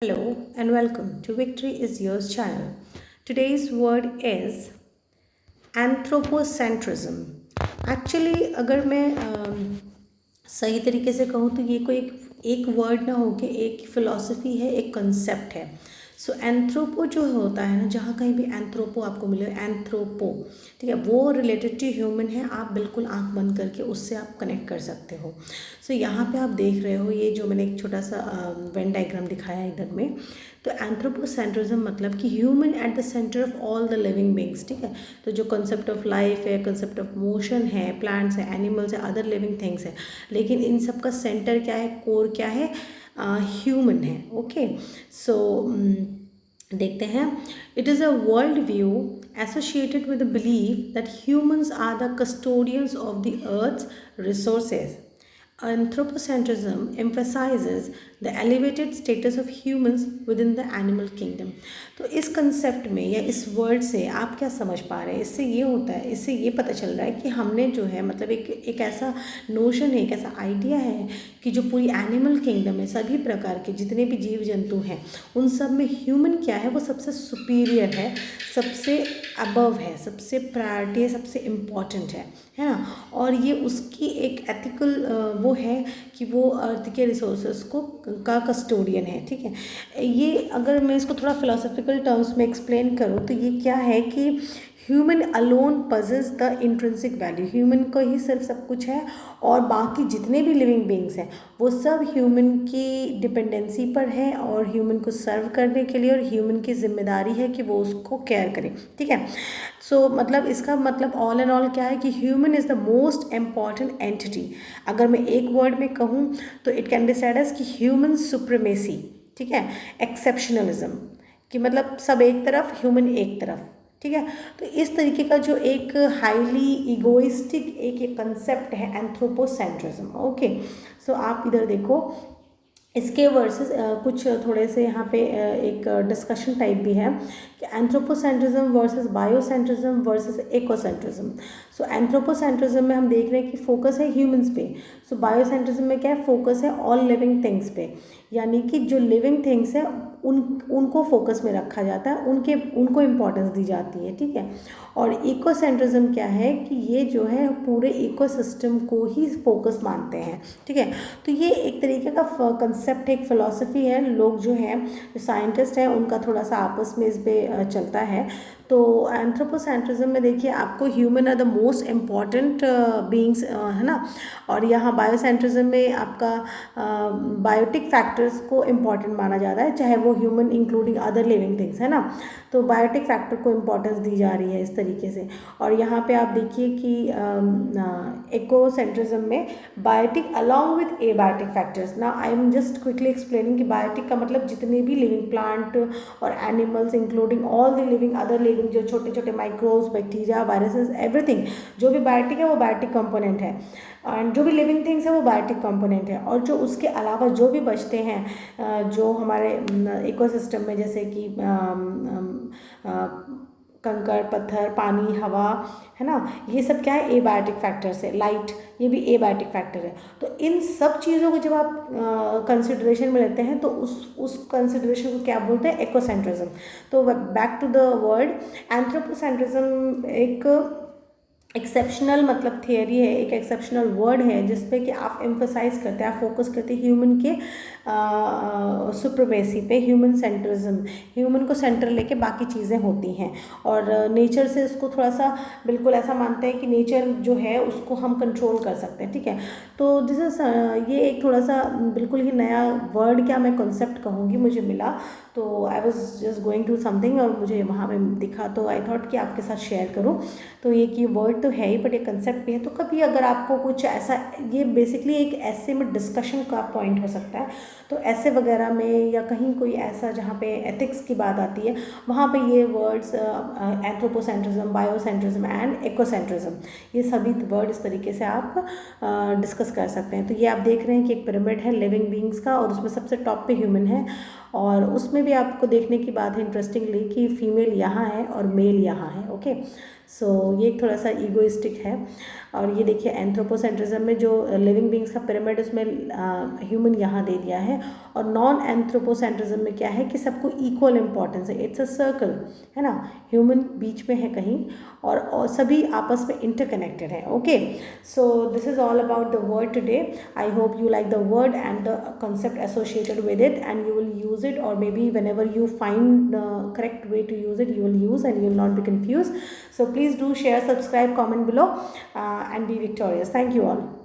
Hello and welcome to Victory is Yours channel. Today's word is anthropocentrism. Actually अगर मैं सही तरीके से कहूँ तो ये कोई एक वर्ड ना हो के एक फिलॉसफी है, एक कंसेप्ट है. सो एंथ्रोपो जो होता है ना, जहाँ कहीं भी एंथ्रोपो आपको मिले, एंथ्रोपो, ठीक है, वो रिलेटेड टू ह्यूमन है. आप बिल्कुल आंख बंद करके उससे आप कनेक्ट कर सकते हो. सो यहाँ पे आप देख रहे हो, ये जो मैंने एक छोटा सा वेन डायग्राम दिखाया इधर में, तो एंथ्रोपोसेंट्रिज्म मतलब कि human at the centre of all the living beings. ठीक है, तो जो कंसेप्ट ऑफ लाइफ है, कंसेप्ट ऑफ मोशन है, प्लांट्स है, एनिमल्स है, अदर लिविंग थिंग्स है, लेकिन इन सब का सेंटर क्या है, कोर क्या है, ह्यूमन है. ओके, सो देखते हैं. It is a world view associated with the believe that humans are the custodians of the earth's resources. Anthropocentrism emphasizes the elevated status of humans within the animal kingdom. तो इस concept में या इस word से आप क्या समझ पा रहे हैं? इससे ये होता है, इससे ये पता चल रहा है कि हमने जो है मतलब एक ऐसा नोशन है, एक ऐसा आइडिया है कि जो पूरी एनिमल किंगडम है, सभी प्रकार के जितने भी जीव जंतु हैं, उन सब में ह्यूमन क्या है, वो सबसे सुपीरियर है, सबसे अबव है, सबसे प्रायोरिटी है, सबसे इम्पॉर्टेंट है ना. और ये उसकी एक एथिकल वो है कि वो अर्थ के रिसोर्सेज को का कस्टोडियन है. ठीक है, ये अगर मैं इसको थोड़ा फिलोसफिकल टर्म्स में एक्सप्लेन करूँ तो ये क्या है कि human alone possess the intrinsic value. Human को ही सिर्फ सब कुछ है और बाकी जितने भी लिविंग बींग्स हैं वो सब ह्यूमन की डिपेंडेंसी पर है और ह्यूमन को सर्व करने के लिए, और ह्यूमन की जिम्मेदारी है कि वो उसको केयर करे. ठीक है, सो मतलब इसका मतलब ऑल एंड ऑल क्या है कि human is the most important entity. अगर मैं एक वर्ड में कहूँ तो it can be said as कि ह्यूमन सुप्रीमेसी. ठीक है, एक्सेप्शनलिज्म, कि मतलब सब एक तरफ, ह्यूमन एक तरफ. ठीक है, तो इस तरीके का जो एक हाईली इगोइस्टिक एक कंसेप्ट है एंथ्रोपोसेंट्रिज्म. ओके, सो आप इधर देखो, इसके वर्सेस कुछ थोड़े से यहाँ पे एक डिस्कशन टाइप भी है कि एंथ्रोपोसेंट्रिज्म वर्सेस बायोसेंट्रिज्म वर्सेस इकोसेंट्रिज्म. सो एंथ्रोपोसेंट्रिज्म में हम देख रहे हैं कि फोकस है ह्यूमंस पे. सो बायोसेंट्रिज्म में क्या है, फोकस है ऑल लिविंग थिंग्स पे, यानी कि जो लिविंग थिंग्स है उनको फोकस में रखा जाता है, उनको इम्पोर्टेंस दी जाती है. ठीक है, और इकोसेंट्रिज्म क्या है कि ये जो है पूरे इकोसिस्टम को ही फोकस मानते हैं. ठीक है, तो ये एक तरीके का कंसेप्ट, एक फिलॉसफी है. लोग जो हैं, जो साइंटिस्ट हैं, उनका थोड़ा सा आपस में इस पर चलता है. तो एंथ्रोपोसेंट्रिज्म में देखिए आपको human are the most important beings है ना, और यहाँ बायोसेंट्रिज्म में आपका बायोटिक फैक्टर्स को इम्पॉर्टेंट माना जाता है, चाहे वो human including other living things है ना. तो बायोटिक फैक्टर को इम्पॉर्टेंस दी जा रही है इस तरीके से. और यहाँ पे आप देखिए कि इकोसेंट्रिज्म में biotic along with abiotic factors. ना I am just quickly explaining कि बायोटिक का मतलब जितने भी लिविंग प्लांट और animals including all the living other living, जो छोटे छोटे माइक्रोब्स, बैक्टीरिया, वायरसेस, एवरीथिंग जो भी बायोटिक है वो बायोटिक कंपोनेंट है, एंड जो भी लिविंग थिंग्स है वो बायोटिक कंपोनेंट है. और जो उसके अलावा जो भी बचते हैं जो हमारे इकोसिस्टम में, जैसे कि कंकड़, पत्थर, पानी, हवा, है ना, ये सब क्या है, एबायोटिक फैक्टर्स है. लाइट, ये भी एबायोटिक फैक्टर है. तो इन सब चीज़ों को जब आप कंसिडरेशन में लेते हैं तो उस कंसिडरेशन को क्या बोलते हैं, इकोसेंट्रिज्म. तो back to the word, anthropocentrism एक एक्सेप्शनल मतलब थियरी है, एक एक्सेप्शनल वर्ड है जिसपे कि आप एम्फोसाइज करते हैं, आप फोकस करते हैं ह्यूमन के सुप्रीमेसी पे, ह्यूमन सेंट्रिज्म, ह्यूमन को सेंटर लेके बाकी चीज़ें होती हैं. और नेचर से इसको थोड़ा सा बिल्कुल ऐसा मानते हैं कि नेचर जो है उसको हम कंट्रोल कर सकते हैं. ठीक है, तो दिस इज ये एक थोड़ा सा बिल्कुल ही नया वर्ड, क्या मैं कॉन्सेप्ट कहूँगी, मुझे मिला. तो I was just going to something और मुझे वहाँ पे दिखा, तो आई थॉट कि आपके साथ शेयर करूँ. तो ये कि वर्ड तो है ही बट ये कंसेप्ट भी है. तो कभी अगर आपको कुछ ऐसा, ये बेसिकली एक ऐसे में डिस्कशन का पॉइंट हो सकता है, तो ऐसे वगैरह में या कहीं कोई ऐसा जहाँ पे एथिक्स की बात आती है, वहाँ पे ये वर्ड्स एंथ्रोपोसेंट्रिज्म, बायोसेंट्रिज्म एंड इकोसेंट्रिज्म, ये सभी वर्ड इस तरीके से आप डिस्कस कर सकते हैं. तो ये आप देख रहे हैं कि एक पिरामिड है लिविंग बींग्स का, और उसमें सबसे टॉप पे ह्यूमन है, और उसमें भी आपको देखने की बात है इंटरेस्टिंगली कि फीमेल यहाँ है और मेल यहाँ है. ओके, सो ये थोड़ा सा ईगोइस्टिक है. और ये देखिए एंथ्रोपोसेंट्रिज्म में जो लिविंग बींग्स का पिरामिड, उसमें ह्यूमन यहाँ दे दिया है, और नॉन एंथ्रोपोसेंट्रिज्म में क्या है कि सबको इक्वल इंपॉर्टेंस है, इट्स अ सर्कल, है ना, ह्यूमन बीच में है कहीं, और सभी आपस में इंटरकनेक्टेड है. Okay, so this is all about the word today. I hope you like the word and the concept associated with it, and you will use it, or maybe whenever you find the correct way to use it, you will use and you will not be confused. So please do share, subscribe, comment below, and be victorious. Thank you all.